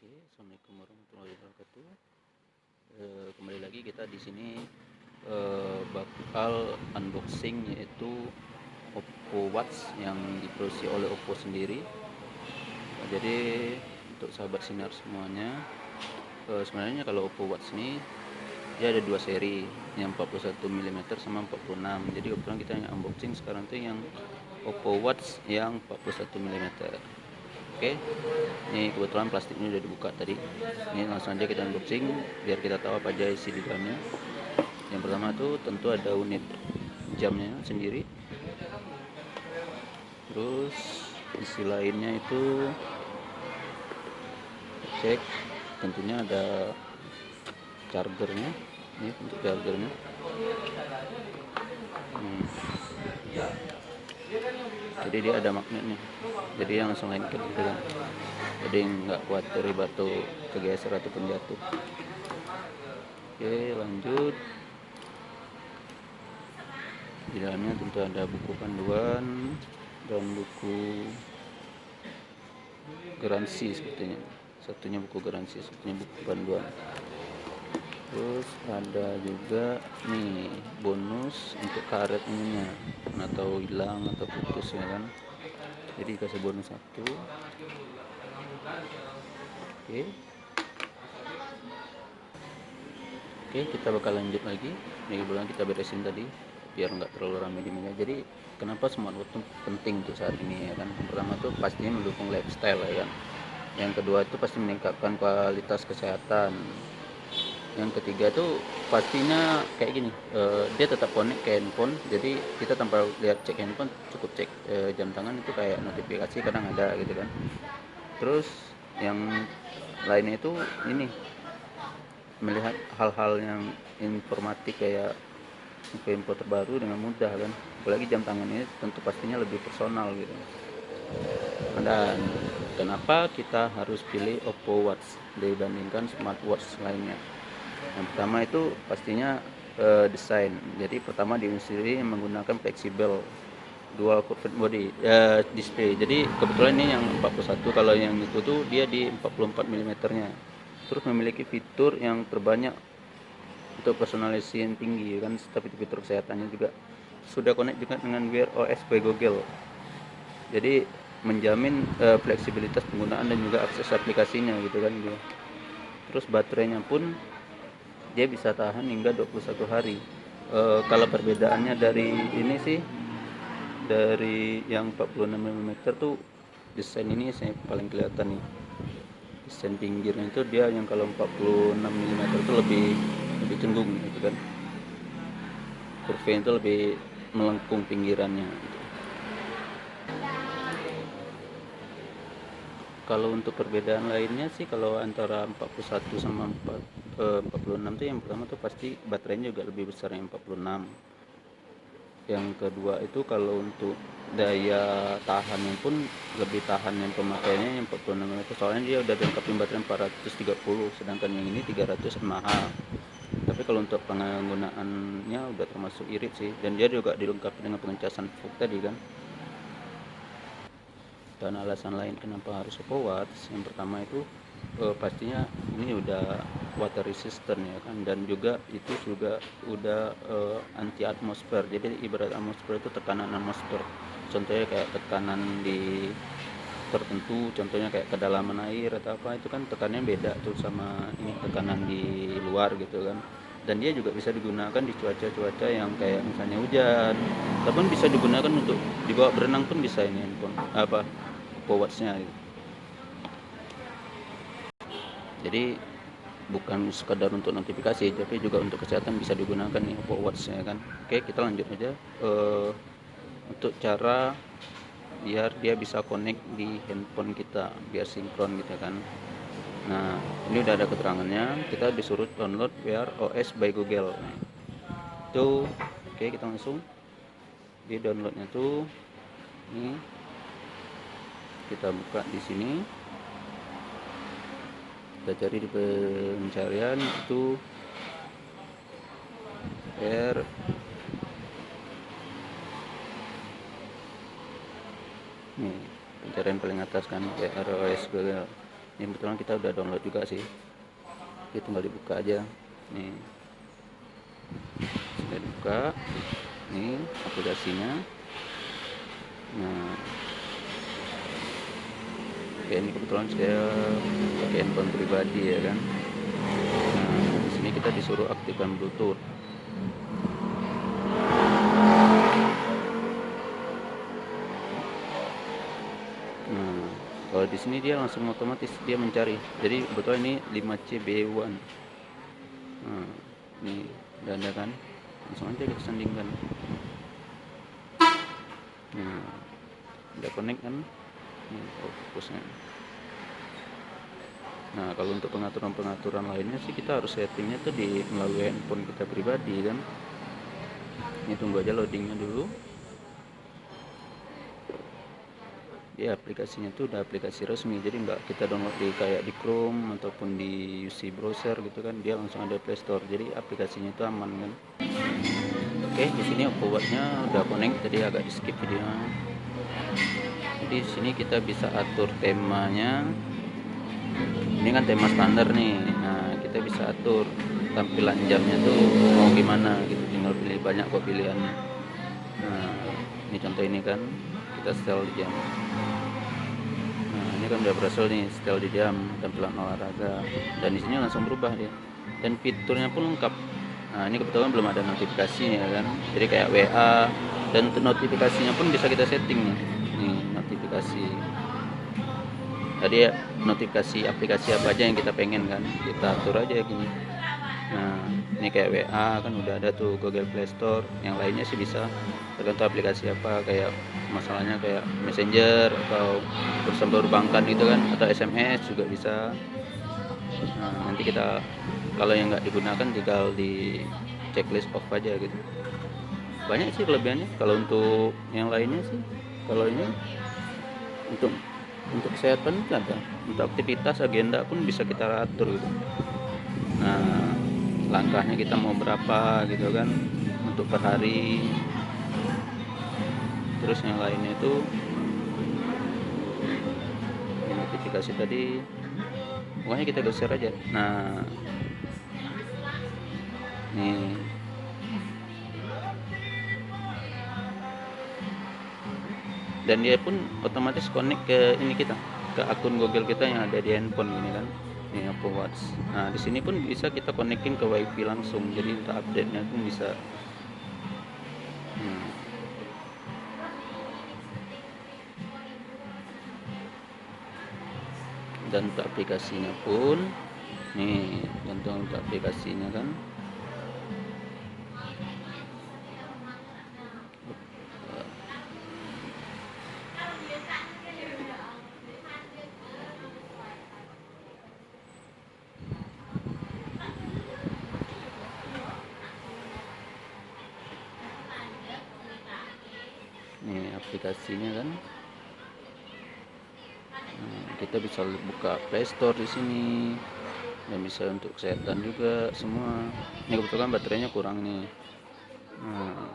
Oke, assalamualaikum warahmatullahi wabarakatuh. Kembali lagi kita di sini bakal unboxing yaitu Oppo Watch yang diproduksi oleh Oppo sendiri. Jadi untuk sahabat sinar semuanya, sebenarnya kalau Oppo Watch ini dia ada dua seri, yang 41 mm sama 46. Jadi kebetulan kita yang unboxing sekarang tuh yang Oppo Watch yang 41 mm. Oke, ini kebetulan plastiknya udah dibuka tadi. Ini langsung aja kita unboxing biar kita tahu apa aja isi di dalamnya. Yang pertama tuh tentu ada unit jamnya sendiri. Terus isi lainnya itu cek, tentunya ada chargernya. Ini untuk chargernya. Jadi dia ada magnetnya, jadi yang langsung lengket gitu kan, jadi nggak khawatir batu kegeser ataupun jatuh. Oke, lanjut. Di dalamnya tentu ada buku panduan dan buku garansi, sepertinya satunya buku garansi, satunya buku panduan. Terus ada juga nih bonus untuk karet ininya, atau hilang atau putus ya kan, jadi dikasih bonus satu. Oke, kita bakal lanjut lagi. Ini kebetulan kita beresin tadi biar nggak terlalu ramai di meja. Jadi kenapa smartwatch itu penting untuk saat ini ya kan? Yang pertama tuh pastinya mendukung lifestyle ya kan. Yang kedua itu pasti meningkatkan kualitas kesehatan. Yang ketiga tuh pastinya kayak gini, dia tetap connect ke handphone, jadi kita tanpa lihat cek handphone cukup cek jam tangan itu kayak notifikasi kadang ada gitu kan. Terus yang lainnya itu ini, melihat hal-hal yang informatif kayak info terbaru dengan mudah kan, apalagi jam tangan ini tentu pastinya lebih personal gitu. Dan kenapa kita harus pilih Oppo Watch dibandingkan smartwatch lainnya? Yang pertama itu pastinya desain. Jadi pertama di sendiri menggunakan fleksibel dual curved body display. Jadi kebetulan ini yang 41, kalau yang itu tuh dia di 44 mm nya. Terus memiliki fitur yang terbanyak untuk personalisasi yang tinggi kan, tapi fitur kesehatannya juga sudah connect juga dengan Wear OS by Google. Jadi menjamin fleksibilitas penggunaan dan juga akses aplikasinya gitu kan dia. Terus baterainya pun dia bisa tahan hingga 21 hari. Kalau perbedaannya dari ini sih, dari yang 46 mm tuh desain ini saya paling kelihatan nih. Desain pinggirnya itu dia yang kalau 46 mm itu lebih cenggung gitu kan. Kurvanya itu lebih melengkung pinggirannya gitu. Kalau untuk perbedaan lainnya sih, kalau antara 41 sama 46 tuh yang pertama tuh pasti baterainya juga lebih besar yang 46. Yang kedua itu kalau untuk daya tahannya pun lebih tahan yang pemakaiannya yang 46 itu, soalnya dia udah dilengkapi baterai 430, sedangkan yang ini 300 mAh. Tapi kalau untuk penggunaannya udah termasuk irit sih, dan dia juga dilengkapi dengan pengecasan fog tadi kan. Dan alasan lain kenapa harus Oppo Watch, yang pertama itu pastinya ini udah water resistant ya kan, dan juga itu juga udah anti atmosfer. Jadi ibarat atmosfer itu tekanan atmosfer, contohnya kayak tekanan di tertentu, contohnya kayak kedalaman air atau apa, itu kan tekanannya beda tuh sama ini tekanan di luar gitu kan. Dan dia juga bisa digunakan di cuaca-cuaca yang kayak misalnya hujan, ataupun bisa digunakan untuk dibawa berenang pun bisa ini handphone apa Oppo Watch-nya gitu. Jadi bukan sekadar untuk notifikasi, tapi juga untuk kesehatan bisa digunakan nih Oppo Watch ya kan. Oke, kita lanjut aja untuk cara biar dia bisa connect di handphone kita biar sinkron gitu kan. Nah, ini udah ada keterangannya, kita disuruh download Wear OS by Google. Nah, itu oke, kita langsung di downloadnya tuh. Ini kita buka di sini, kita cari di pencarian itu Wear nih, pencarian paling atas kan, Wear OS Google. Ini kebetulan kita udah download juga sih, kita tinggal dibuka aja nih. Sudah dibuka nih aplikasinya. Nah, oke, ini kebetulan saya pakai handphone pribadi ya kan. Nah, di sini kita disuruh aktifkan Bluetooth. Nah, kalau di sini dia langsung otomatis dia mencari. Jadi kebetulan ini 5CB1. Nah, ini udah ada kan, langsung aja kita sandingkan. Nah, udah connect kan, ini fokusnya. Nah, kalau untuk pengaturan lainnya sih kita harus settingnya tuh melalui handphone kita pribadi kan. Ini tunggu aja loadingnya dulu. Dia aplikasinya tuh udah aplikasi resmi, jadi nggak kita download kayak di Chrome ataupun di UC browser gitu kan, dia langsung ada Play Store, jadi aplikasinya itu aman kan. Oke, di sini Oppo Watch-nya udah connect, tadi agak di skip videonya. Jadi di sini kita bisa atur temanya. Ini kan tema standar nih. Nah, kita bisa atur tampilan jamnya tuh mau gimana gitu, tinggal pilih, banyak kok pilihannya. Nah, ini contoh ini kan, kita setel di jam. Nah, ini kan udah berhasil nih setel di jam, tampilan olahraga, dan di sini langsung berubah dia. Dan fiturnya pun lengkap. Nah, ini kebetulan belum ada notifikasinya kan, jadi kayak WA, dan notifikasinya pun bisa kita setting nih. Nih notifikasi. Tadi ya, notifikasi aplikasi apa aja yang kita pengen kan, kita atur aja gini. Nah, ini kayak WA kan udah ada tuh, Google Play Store, yang lainnya sih bisa tergantung aplikasi apa, kayak masalahnya kayak Messenger atau urusan perbankan gitu kan, atau SMS juga bisa. Nah, nanti kita kalau yang nggak digunakan tinggal di checklist off aja gitu. Banyak sih kelebihannya. Kalau untuk yang lainnya sih, kalau ini untuk kesehatan kan ada, untuk aktivitas agenda pun bisa kita atur gitu. Nah, langkahnya kita mau berapa gitu kan untuk per hari. Terus yang lainnya itu notifikasi tadi, pokoknya kita geser aja. Nah, nih dan dia pun otomatis connect ke ini kita, ke akun Google kita yang ada di handphone ini kan. Ini Apple Watch. Nah, di sini pun bisa kita konekin ke WiFi langsung, jadi untuk update-nya pun bisa. Dan untuk aplikasinya pun nih, contoh untuk aplikasinya kan, nih aplikasinya kan. Nah, kita bisa buka Play Store di sini, dan bisa untuk kesehatan juga semua. Ini kebetulan baterainya kurang nih. Nah,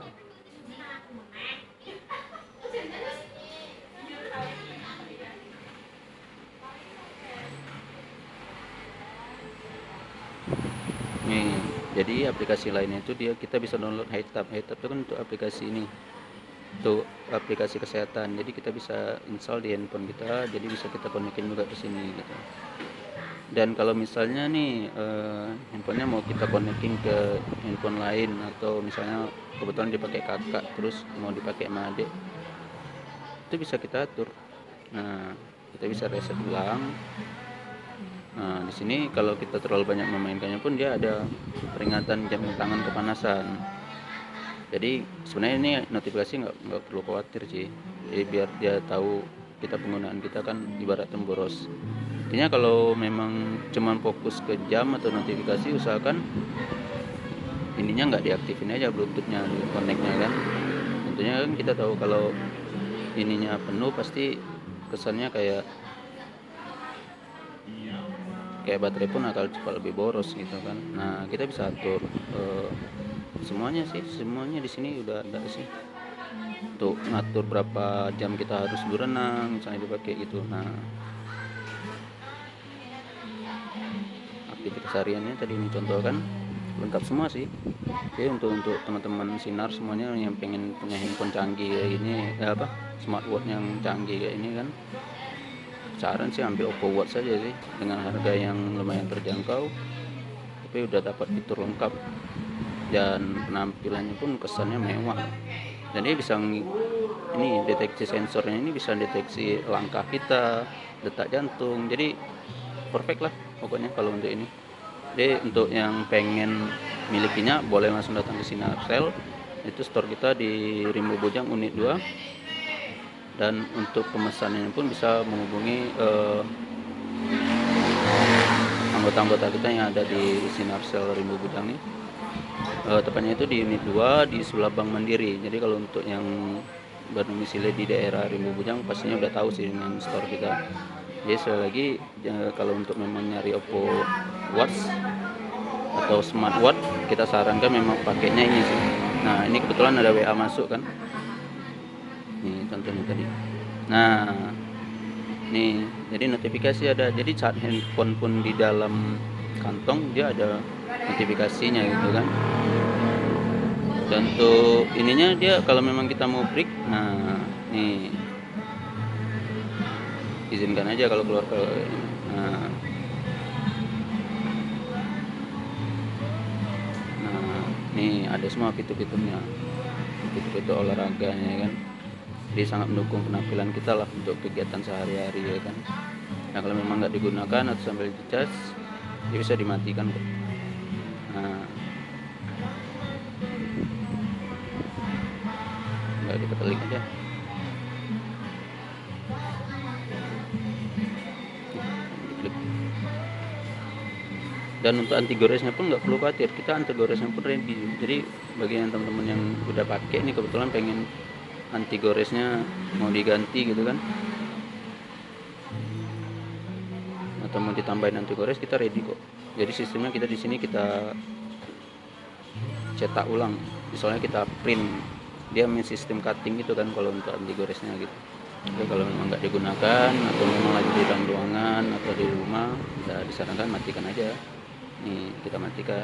nih, jadi aplikasi lainnya itu kita bisa download HiTab. HiTab itu kan untuk aplikasi ini, untuk aplikasi kesehatan. Jadi kita bisa install di handphone kita, jadi bisa kita konekin juga ke sini gitu. Dan kalau misalnya nih handphonenya mau kita konekin ke handphone lain, atau misalnya kebetulan dipakai kakak terus mau dipakai sama adik, itu bisa kita atur. Nah, kita bisa reset ulang. Nah, di sini kalau kita terlalu banyak memainkannya pun dia ada peringatan jam tangan kepanasan. Jadi sebenarnya ini notifikasi nggak perlu khawatir sih. Jadi biar dia tahu kita, penggunaan kita kan ibarat boros. Intinya kalau memang cuman fokus ke jam atau notifikasi, usahakan ininya nggak diaktifin aja, Bluetoothnya, connectnya kan. Tentunya kan kita tahu kalau ininya penuh pasti kesannya kayak baterai pun akan cepat lebih boros gitu kan. Nah, kita bisa atur semuanya di sini udah ada sih, untuk ngatur berapa jam kita harus berenang misalnya dipakai gitu. Nah, aktivitas hariannya. Tadi ini contoh kan lengkap semua sih. Jadi untuk teman-teman sinar semuanya yang pengen punya handphone canggih kayak ini, smartwatch yang canggih kayak ini kan, saran sih ambil Oppo Watch saja sih, dengan harga yang lumayan terjangkau tapi udah dapat fitur lengkap dan penampilannya pun kesannya mewah. Dan ini bisa ini deteksi sensornya, ini bisa deteksi langkah kita, detak jantung, jadi perfect lah pokoknya kalau untuk ini. Jadi untuk yang pengen milikinya boleh langsung datang ke Sinarcell, itu store kita di Rimbo Bojang unit 2. Dan untuk pemesanannya pun bisa menghubungi anggota-anggota kita yang ada di Sinarcell Rimbo Bojang nih. Tepatnya itu di unit 2 di sebelah Bank Mandiri. Jadi kalau untuk yang berdomisili di daerah Rimbo Bojang pastinya udah tahu sih dengan store kita. Jadi sekali lagi, kalau untuk memang nyari Oppo Watch atau smartwatch, kita sarankan memang pakainya ini sih. Nah ini kebetulan ada WA masuk kan, nih contohnya tadi. Nah nih, jadi notifikasi ada, jadi saat handphone pun di dalam kantong dia ada notifikasinya gitu kan. Dan untuk ininya dia kalau memang kita mau break, nah nih izinkan aja kalau keluar ke nah nih ada semua fitur-fiturnya, fitur-fitur olahraganya kan. Jadi sangat mendukung penampilan kita lah untuk kegiatan sehari-hari ya kan. Nah kalau memang nggak digunakan atau sambil dicas, dia bisa dimatikan kok. Nah nggak, kita klik aja. Klik. Dan untuk anti goresnya pun nggak perlu khawatir, kita anti goresnya pun ready. Jadi bagi yang teman-teman yang udah pakai ini kebetulan pengen anti goresnya mau diganti gitu kan, atau mau ditambahin anti gores, kita ready kok. Jadi sistemnya kita di sini kita cetak ulang, misalnya kita print, dia main sistem cutting gitu kan kalau untuk anti goresnya gitu. Jadi kalau memang nggak digunakan atau memang lagi di dalam ruangan atau di rumah, ya disarankan matikan aja. Nih kita matikan,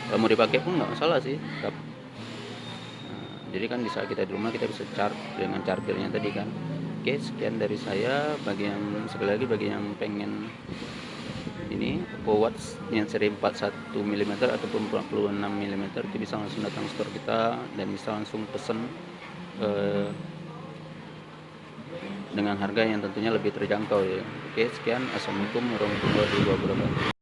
kalau mau dipakai pun nggak masalah sih tetap. Jadi kan di saat kita di rumah kita bisa charge dengan chargernya tadi kan. Oke, sekian dari saya. Bagi yang sekali lagi, bagi yang pengen ini Oppo Watch yang seri 41 mm ataupun 46 mm, itu bisa langsung datang store kita dan bisa langsung pesen dengan harga yang tentunya lebih terjangkau ya. Oke, sekian. Assalamualaikum warahmatullahi wabarakatuh.